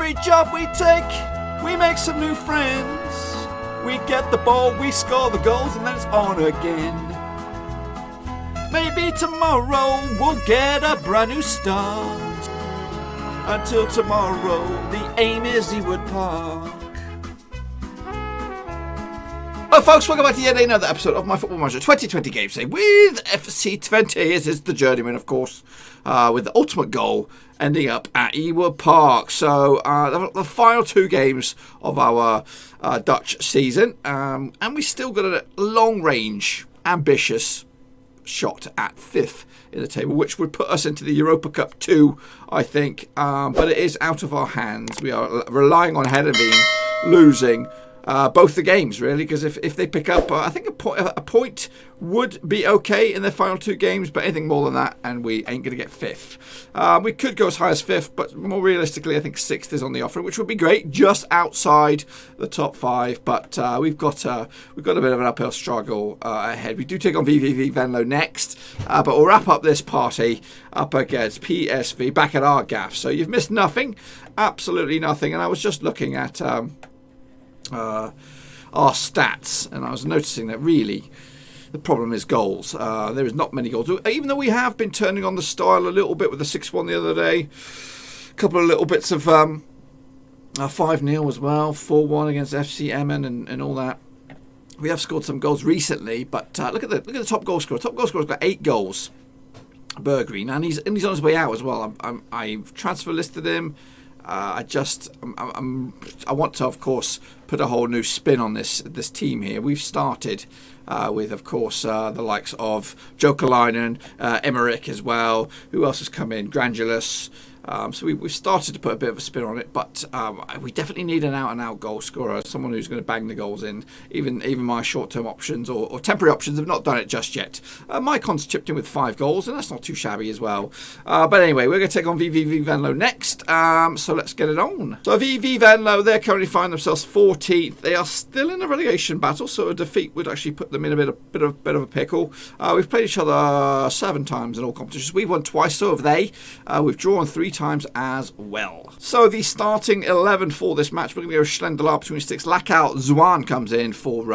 every job we take, we make some new friends. We get the ball, we score the goals, and then it's on again. Maybe tomorrow we'll get a brand new start. Until tomorrow, the aim is Ewood Park. Hello folks, welcome back to yet another episode of my Football Manager 2020 Games Day with FC20. This is the Journeyman, of course, with the ultimate goal ending up at Ewood Park. So the final two games of our Dutch season, and we still got a long-range, ambitious shot at 5th in the table, which would put us into the Europa Cup 2, I think. But it is out of our hands. We are relying on Heerenveen losing both the games, really, because if they pick up, I think a point would be okay in their final two games, but anything more than that, and we ain't going to get 5th. We could go as high as 5th, but more realistically, I think 6th is on the offer, which would be great, just outside the top 5. But we've got a bit of an uphill struggle ahead. We do take on VVV Venlo next, but we'll wrap up this party up against PSV back at our gaff. So you've missed nothing, absolutely nothing. And I was just looking at our stats, and I was noticing that really the problem is goals. There is not many goals, even though we have been turning on the style a little bit with the 6-1 the other day, a couple of little bits of 5-0 as well, 4-1 against FC Emmen and all that. We have scored some goals recently, but look at the top goal scorer. Top goal scorer's got 8 goals, Bergreen, and he's on his way out as well. I've transfer listed him. I want to, of course, put a whole new spin on this team here. We've started with, of course, the likes of Jokalainen, Emmerich as well. Who else has come in? Grandulus. So we've started to put a bit of a spin on it, but we definitely need an out-and-out goal scorer, someone who's going to bang the goals in. Even my short-term options or temporary options have not done it just yet. Mycon's chipped in with 5 goals, and that's not too shabby as well. But anyway, we're going to take on VVV Venlo next, so let's get it on. So VV Venlo, they're currently finding themselves 14th. They are still in a relegation battle, so a defeat would actually put them in a bit of a pickle. We've played each other 7 times in all competitions. We've won twice, so have they. We've drawn 3 times as well. So the starting 11 for this match, we're going to go Schlendelaar between sticks. Lacau Zwan comes in for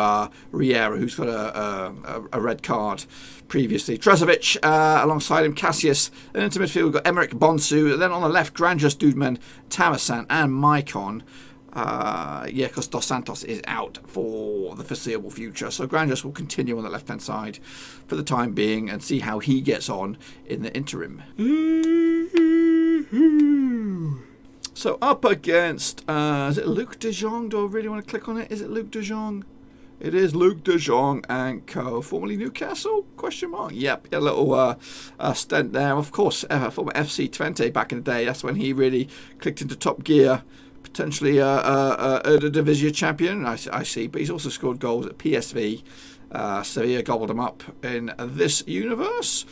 Riera, who's got a red card previously. Trezovic alongside him, Cassius. Then into midfield we've got Emmerich, Bonsu. Then on the left, Granjus, Dudman, Tamasan and Mycon. Because Dos Santos is out for the foreseeable future. So Granjus will continue on the left-hand side for the time being and see how he gets on in the interim. So up against, is it Luc de Jong? Do I really want to click on it? Is it Luc de Jong? It is Luc de Jong and co. Formerly Newcastle? Question mark. Yep, a little stint there. Of course, former FC Twente back in the day. That's when he really clicked into top gear. Potentially a Eredivisie champion, I see. But he's also scored goals at PSV. Sevilla gobbled him up in this universe.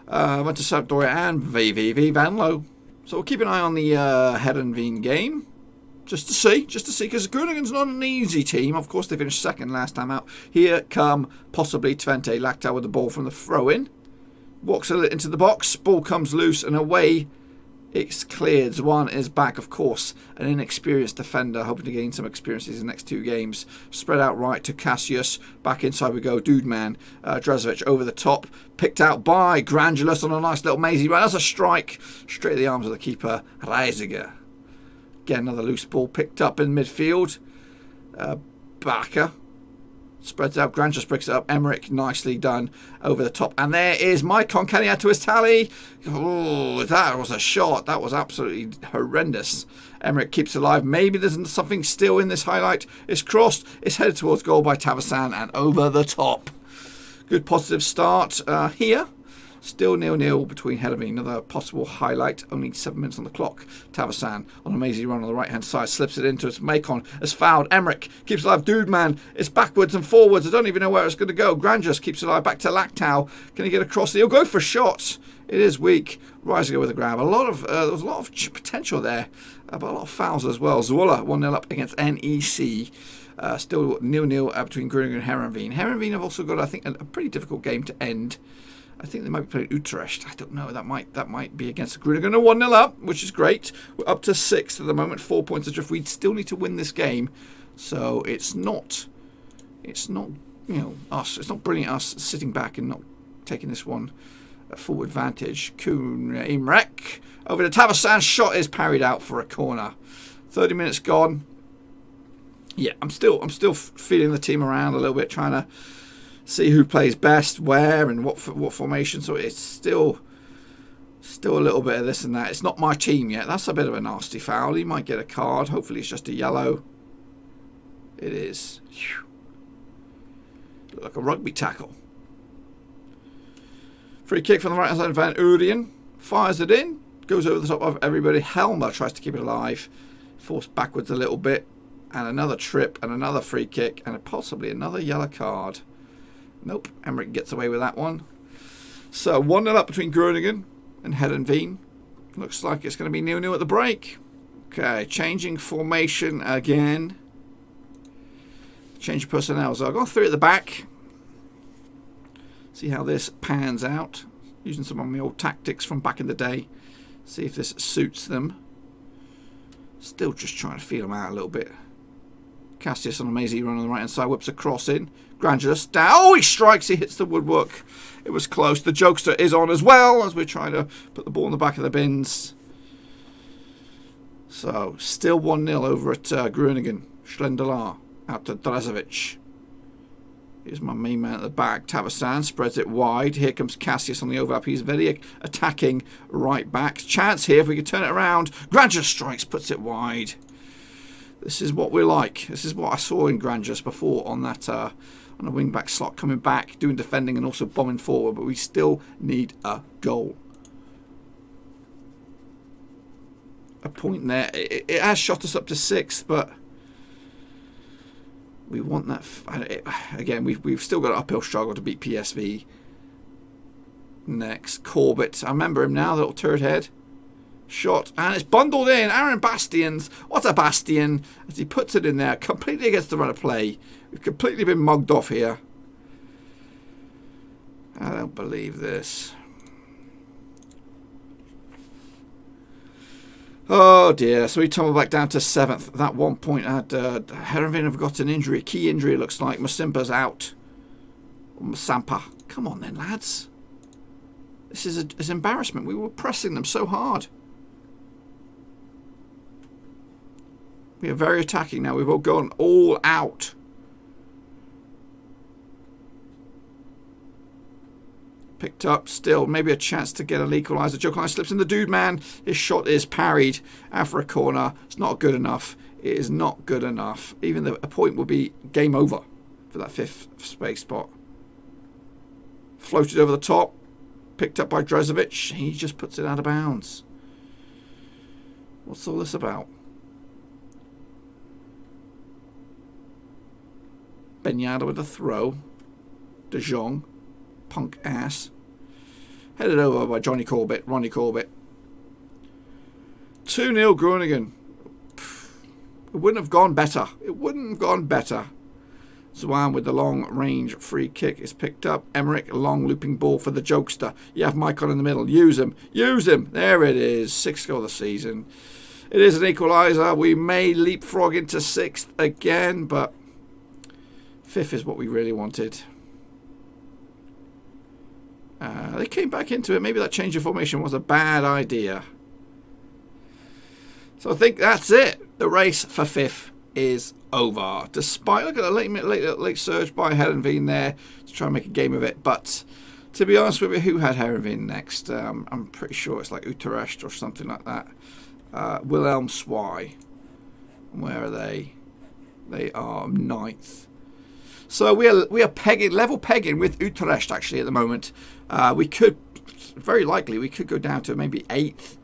Went to Sampdoria and VVV Venlo. So we'll keep an eye on the Heerenveen game, just to see, because Groningen's not an easy team. Of course, they finished second last time out. Here come possibly Twente. Lactau with the ball from the throw-in. Walks a little into the box. Ball comes loose and away it's cleared. Zwan is back, of course. An inexperienced defender, hoping to gain some experience in his next 2 games. Spread out right to Cassius. Back inside we go. Dudeman. Drezovic over the top. Picked out by Grandulus on a nice little mazy run. That's a strike. Straight at the arms of the keeper, Reisiger. Again, another loose ball picked up in midfield. Bakker. Spreads out, Grant just picks it up. Emmerich, nicely done over the top. And there is Mycon. Can he add to his tally? Oh, that was a shot. That was absolutely horrendous. Emmerich keeps it alive. Maybe there's something still in this highlight. It's crossed. It's headed towards goal by Tavasan and over the top. Good positive start here. Still 0-0 between Heerenveen. Another possible highlight. Only 7 minutes on the clock. Tavasan on a mazy run on the right-hand side. Slips it into it. Mycon has fouled. Emmerich keeps alive. Dudeman. It's backwards and forwards. I don't even know where it's going to go. Granjus keeps it alive. Back to Lactau. Can he get across? He'll go for shots. It is weak. Reisiger with a grab. There was a lot of potential there. But a lot of fouls as well. Zwolle 1-0 up against NEC. Still 0-0 between Groningen and Heerenveen. Heerenveen have also got, I think, a pretty difficult game to end. I think they might be playing Utrecht. I don't know. That might be against Groningen. 1-0 up, which is great. We're up to 6th at the moment. 4 points adrift. We still need to win this game. So it's not us. It's not brilliant us sitting back and not taking this one at full advantage. Kuhn Imrek over to Tavasan. Shot is parried out for a corner. 30 minutes gone. Yeah, I'm still feeling the team around a little bit, trying to see who plays best, where, and what formation. So it's still a little bit of this and that. It's not my team yet. That's a bit of a nasty foul. He might get a card. Hopefully it's just a yellow. It is. Look like a rugby tackle. Free kick from the right hand side of Van Urian. Fires it in. Goes over the top of everybody. Helmer tries to keep it alive. Forced backwards a little bit. And another trip. And another free kick. And possibly another yellow card. Nope. Emmerich gets away with that one. So 1-0 up between Groningen and Heerenveen. Looks like it's going to be 0-0 at the break. Okay. Changing formation again. Change of personnel. So I've got 3 at the back. See how this pans out. Using some of my old tactics from back in the day. See if this suits them. Still just trying to feel them out a little bit. Cassius on a mazy run on the right hand side. Whips a cross in. Grangelus down. Oh, he strikes. He hits the woodwork. It was close. The jokester is on as well as we're trying to put the ball in the back of the bins. So still 1-0 over at Groningen. Schlendelar out to Drazovic. Here's my main man at the back. Tavasan spreads it wide. Here comes Cassius on the overlap. He's very attacking right back. Chance here if we can turn it around. Grangelus strikes, puts it wide. This is what we like. This is what I saw in Grangelus before on that on a wing back slot, coming back, doing defending and also bombing forward. But we still need a goal. A point there. It has shot us up to 6th, but we want that. Again, we've still got an uphill struggle to beat PSV. Next, Corbett. I remember him now, the little turd head. Shot, and it's bundled in. Aaron Bastians. What a Bastian. As he puts it in there, completely against the run of play. We've completely been mugged off here. I don't believe this. Oh dear, so we tumble back down to 7th. That 1 point had Heerenveen have got an injury, a key injury it looks like. Masimpa's out. Masampa. Come on then, lads. This is an embarrassment. We were pressing them so hard. We are very attacking now. We've all gone all out. Picked up still. Maybe a chance to get an equaliser. Joe Klein slips in the dude man. His shot is parried out for a corner. It's not good enough. It is not good enough. Even a point will be game over for that 5th space spot. Floated over the top. Picked up by Drazovic. He just puts it out of bounds. What's all this about? Benyada with a throw. De Jong. Punk ass. Headed over by Ronnie Corbett. 2-0 Groningen. It wouldn't have gone better. It wouldn't have gone better. Zwan with the long range free kick is picked up. Emmerich, a long looping ball for the jokester. You have Maicon in the middle. Use him. Use him. There it is. 6th goal of the season. It is an equaliser. We may leapfrog into 6th again, but 5th is what we really wanted. They came back into it. Maybe that change of formation was a bad idea. So I think that's it. The race for 5th is over. Despite, look at the late surge by Heerenveen there to try and make a game of it. But to be honest with you, who had Heerenveen next? I'm pretty sure it's like Utrecht or something like that. Wilhelm Swai. Where are they? They are 9th. So we are pegging, level pegging with Utrecht actually at the moment. We could, very likely, we could go down to maybe 8th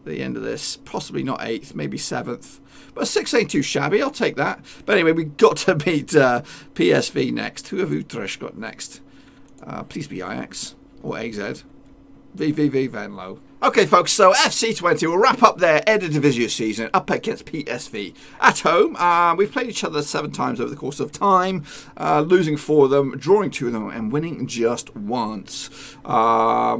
at the end of this. Possibly not 8th, maybe 7th. But 6 ain't too shabby, I'll take that. But anyway, we've got to beat PSV next. Who have Utrecht got next? Please be Ajax or AZ. VVV Venlo. Okay, folks, so FC20 will wrap up their Eredivisie season up against PSV at home. We've played each other 7 times over the course of time, losing 4 of them, drawing 2 of them, and winning just once. Yeah.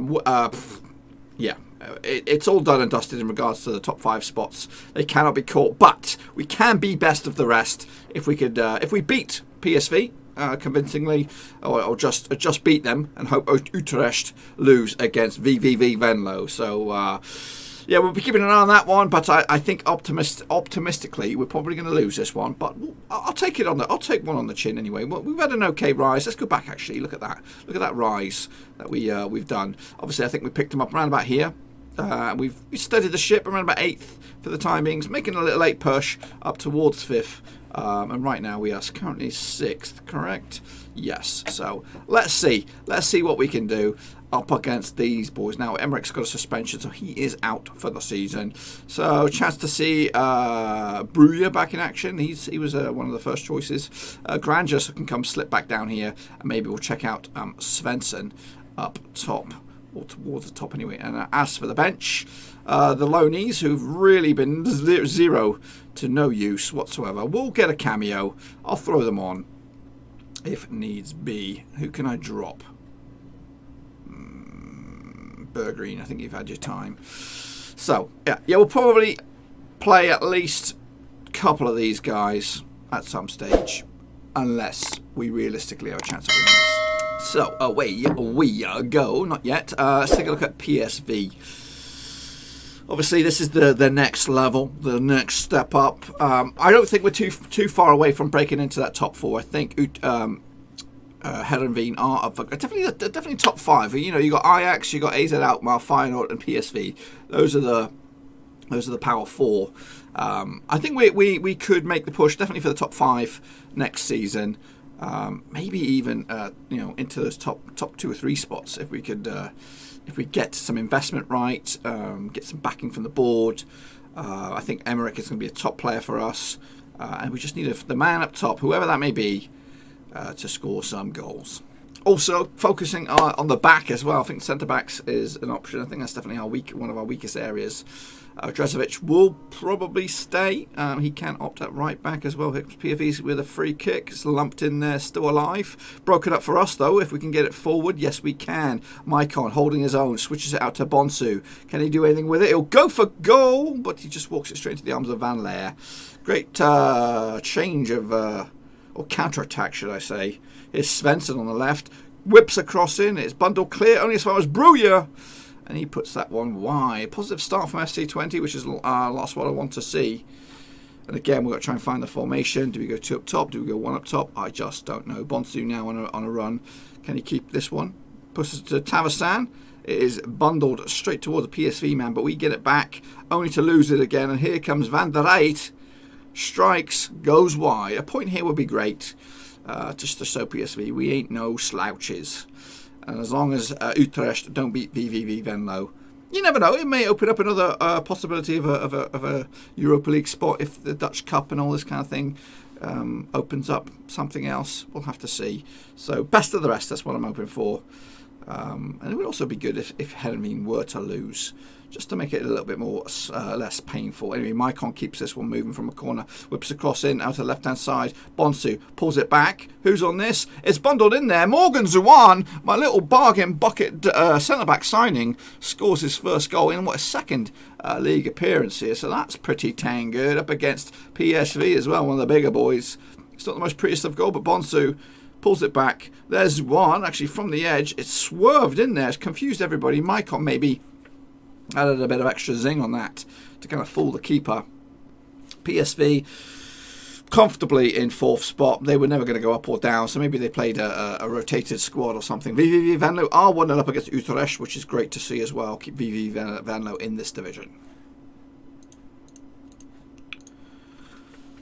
It's all done and dusted in regards to the top 5 spots. They cannot be caught, but we can be best of the rest if we could. If we beat PSV convincingly, or just beat them, and hope Utrecht lose against VVV Venlo. So yeah, we'll be keeping an eye on that one. But I think optimistically, we're probably going to lose this one. But I'll take it on I'll take one on the chin anyway. Well, we've had an okay rise. Let's go back actually. Look at that. Look at that rise that we've done. Obviously, I think we picked them up around about here. We steadied the ship around about 8th for the timings, making a little late push up towards 5th. And right now we are currently 6th, correct? Yes. So let's see what we can do up against these boys. Now Emmerich's got a suspension, so he is out for the season. So chance to see Breuer back in action. He was one of the first choices. Granger can come slip back down here, and maybe we'll check out Svensson up top. Or towards the top anyway. And as for the bench, the loanees who've really been zero to no use whatsoever will get a cameo. I'll throw them on if needs be. Who can I drop? Bergreen, I think you've had your time. So yeah, we'll probably play at least a couple of these guys at some stage, unless we realistically have a chance of winning this. So, away we go. Not yet. Let's take a look at PSV. Obviously, this is the next level, the next step up. I don't think we're too far away from breaking into that top 4. I think Heerenveen are up for, definitely top 5. You know, you got Ajax, you got AZ Alkmaar, Feyenoord, and PSV. Those are the power 4. I think we could make the push definitely for the top 5 next season. Maybe even into those top 2 or 3 spots if we could if we get some investment right, get some backing from the board. I think Emmerich is going to be a top player for us, and we just need the man up top, whoever that may be, to score some goals. Also focusing on the back as well. I think centre backs is an option. I think that's definitely one of our weakest areas. Drezovic will probably stay. He can opt at right back as well. PFV's with a free kick. It's lumped in there, still alive. Broken up for us though. If we can get it forward, yes we can. Maicon holding his own, switches it out to Bonsu. Can he do anything with it? He'll go for goal, but he just walks it straight into the arms of Van Leer. Great change of, or counter-attack should I say. Here's Svensson on the left. Whips across in. It's bundled clear only as far as Breuer. And he puts that one wide. Positive start from SC20, which is last what I want to see. And again, we've got to try and find the formation. Do we go 2 up top? Do we go 1 up top? I just don't know. Bonsu now on a run. Can he keep this one? Pushes it to Tavasan. It is bundled straight towards the PSV man, but we get it back, only to lose it again. And here comes Van der Eyck. Strikes, goes wide. A point here would be great. Just to show PSV we ain't no slouches. And as long as Utrecht don't beat VVV Venlo, you never know. It may open up another possibility of a Europa League spot if the Dutch Cup and all this kind of thing opens up something else. We'll have to see. So best of the rest. That's what I'm hoping for. And it would also be good if Heerenveen were to lose, just to make it a little bit more less painful. Anyway, Maicon keeps this one moving from a corner, whips across in out to the left-hand side. Bonsu pulls it back. Who's on this? It's bundled in there. Morgan Zuan, my little bargain bucket centre-back signing, scores his first goal in what, a second league appearance here. So that's pretty dang good up against PSV as well, one of the bigger boys. It's not the most prettiest of goal, but Bonsu pulls it back. There's one actually from the edge. It's swerved in there. It's confused everybody. Maicon maybe added a bit of extra zing on that to kind of fool the keeper. PSV comfortably in 4th spot. They were never going to go up or down, so maybe they played a rotated squad or something. VVV Venlo are 1-0 up against Utrecht, which is great to see as well. Keep VVV Venlo in this division.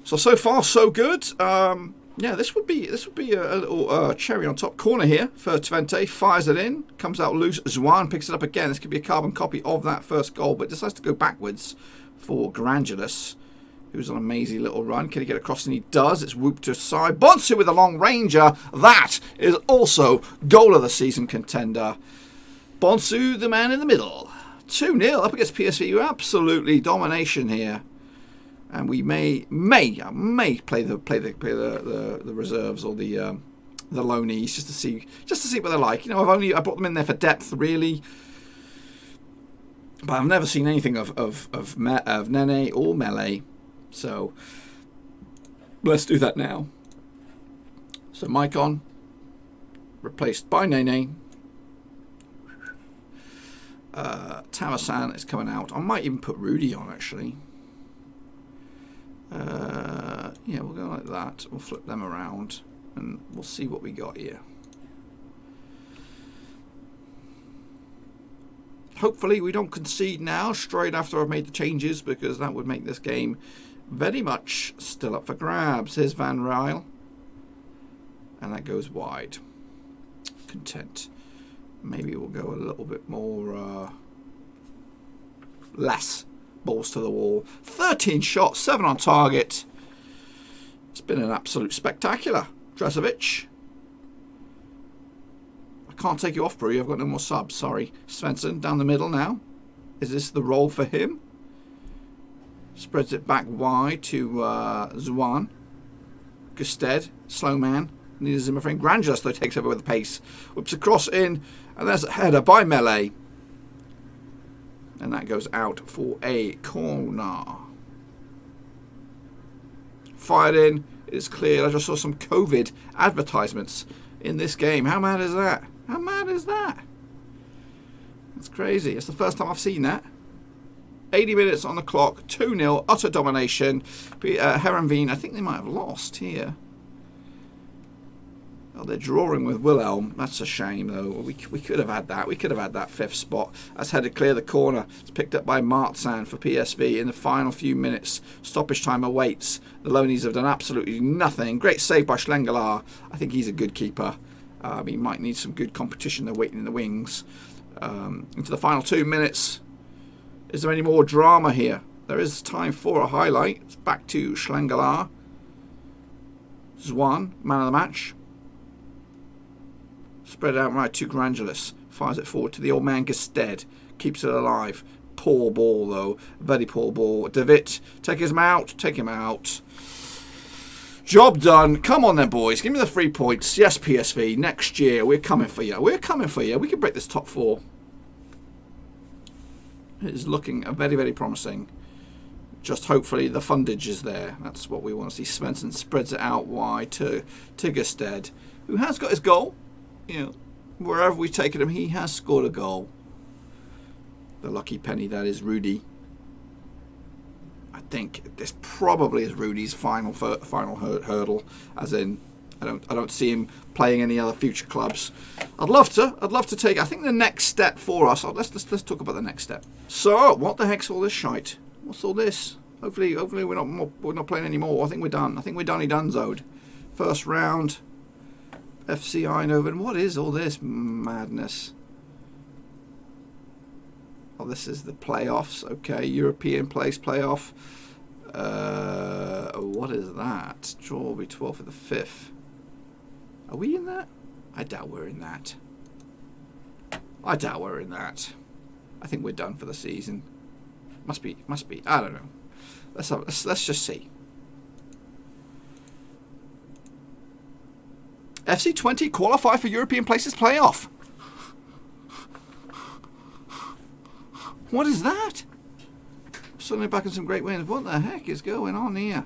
So far so good. Yeah, this would be a little cherry on top. Corner here for Twente, fires it in, comes out loose. Zuan picks it up again. This could be a carbon copy of that first goal, but decides to go backwards for Grangelis, who's on a mazy little run. Can he get across? And he does. It's whooped to side. Bonsu with a long ranger. That is also goal of the season contender. Bonsu, the man in the middle. 2-0 up against PSV. Absolutely domination here. And we may play the reserves or the loanees just to see what they're like. You know, I brought them in there for depth, really. But I've never seen anything of Nene or Melee. So let's do that now. So Maicon replaced by Nene. Tamasan is coming out. I might even put Rudy on, actually. Yeah, we'll go like that. We'll flip them around and we'll see what we got here. Hopefully we don't concede now straight after I've made the changes, because that would make this game very much still up for grabs. Here's Van Ryle. And that goes wide. Content. Maybe we'll go a little bit more less balls to the wall. 13 shots, 7 on target. It's been an absolute spectacular. Drezovic. I can't take you off, Brew. I've got no more subs. Sorry. Svensson down the middle now. Is this the role for him? Spreads it back wide to Zuan. Gusted. Slow man. Needs him a friend. Grandios, though, takes over with the pace. Whips across in. And there's a header by Melee. And that goes out for a corner. Fired in. It is cleared. I just saw some COVID advertisements in this game. How mad is that? How mad is that? That's crazy. It's the first time I've seen that. 80 minutes on the clock. 2-0. Utter domination. Herenveen, I think they might have lost here. Oh, they're drawing with Wilhelm. That's a shame, though. We could have had that. We could have had that 5th spot. That's had to clear the corner. It's picked up by Martsan for PSV in the final few minutes. Stoppage time awaits. The Lonies have done absolutely nothing. Great save by Schlengelar. I think he's a good keeper. He might need some good competition. They're waiting in the wings. Into the final 2 minutes. Is there any more drama here? There is time for a highlight. It's back to Schlengelar. Zwan, man of the match. Spread out right to Grangelis. Fires it forward to the old man Gusted. Keeps it alive. Poor ball, though. Very poor ball. David, take him out. Take him out. Job done. Come on then, boys. Give me the 3 points. Yes, PSV. Next year, we're coming for you. We're coming for you. We can break this top 4. It is looking very, very promising. Just hopefully the fundage is there. That's what we want to see. Svensson spreads it out wide to Gusted, who has got his goal. You know, wherever we've taken him, he has scored a goal. The lucky penny that is Rudy. I think this probably is Rudy's final hurdle. As in, I don't see him playing any other future clubs. I'd love to take. I think the next step for us. Let's talk about the next step. So, what the heck's all this shite? What's all this? Hopefully we're not playing anymore. I think we're done. I think we're done-zoned. First round. FC Eindhoven. What is all this madness? Oh, this is the playoffs. Okay, European place playoff. What is that? Draw will be 12 for the 5th. Are we in that? I doubt we're in that. I doubt we're in that. I think we're done for the season. Must be. I don't know. Let's just see. FC20 qualify for European places playoff. What is that? Suddenly back in some great wins. What the heck is going on here?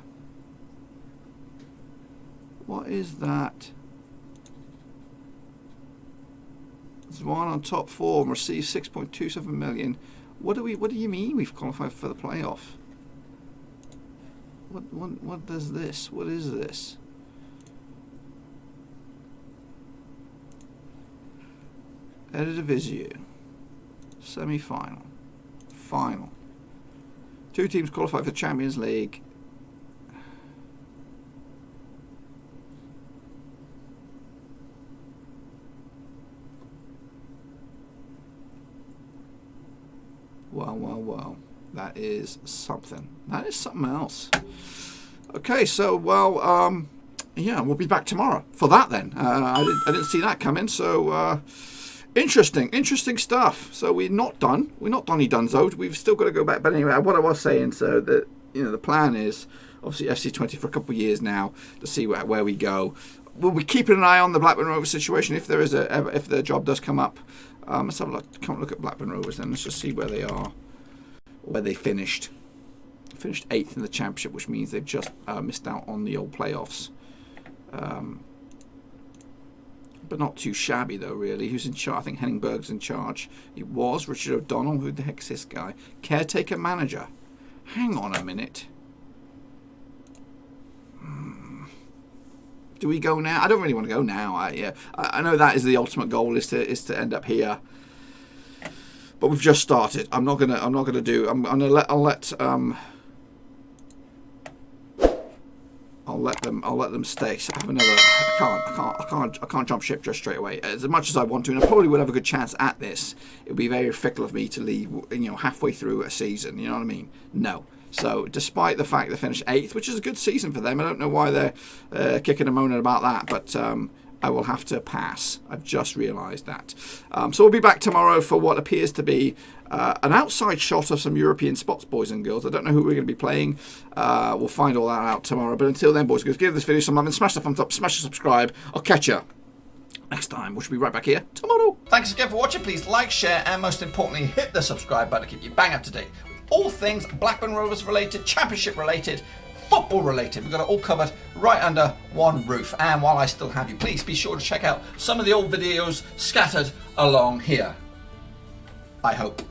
What is that? Zwan on top form receives 6.27 million. What do you mean we've qualified for the playoff? What does this? What is this? Eredivisie. Semi-final. Final. 2 teams qualify for the Champions League. Well. That is something. That is something else. Okay, so, yeah, we'll be back tomorrow for that then. I didn't see that coming, so Interesting stuff. So we're not done. We're not Donny Dunzo. We've still got to go back. But anyway, what I was saying, so that the plan is obviously FC20 for a couple of years now to see where we go. We'll be keeping an eye on the Blackburn Rovers situation if there is if the job does come up. Let's have a look at Blackburn Rovers then. Let's just see where they are, where they finished. Finished 8th in the championship, which means they've just missed out on the old playoffs. But not too shabby though, really. Who's in charge? I think Henningberg's in charge. It was Richard O'Donnell. Who the heck's this guy? Caretaker manager. Hang on a minute. Do we go now? I don't really want to go now. I know that is the ultimate goal, is to end up here. But we've just started. I'm not gonna I'll let them stay. So I have another. I can't jump ship just straight away. As much as I want to, and I probably would have a good chance at this. It would be very fickle of me to leave, halfway through a season. You know what I mean? No. So despite the fact they finished 8th, which is a good season for them, I don't know why they're kicking and moaning about that, but I will have to pass. I've just realised that. So we'll be back tomorrow for what appears to be an outside shot of some European spots, boys and girls. I don't know who we're going to be playing. We'll find all that out tomorrow. But until then, boys and girls, give this video some love and smash the thumbs up, smash the subscribe. I'll catch you next time. We should be right back here tomorrow. Thanks again for watching. Please like, share, and most importantly, hit the subscribe button to keep you bang up to date with all things Blackburn Rovers related, championship related, football related. We've got it all covered right under one roof. And while I still have you, please be sure to check out some of the old videos scattered along here. I hope.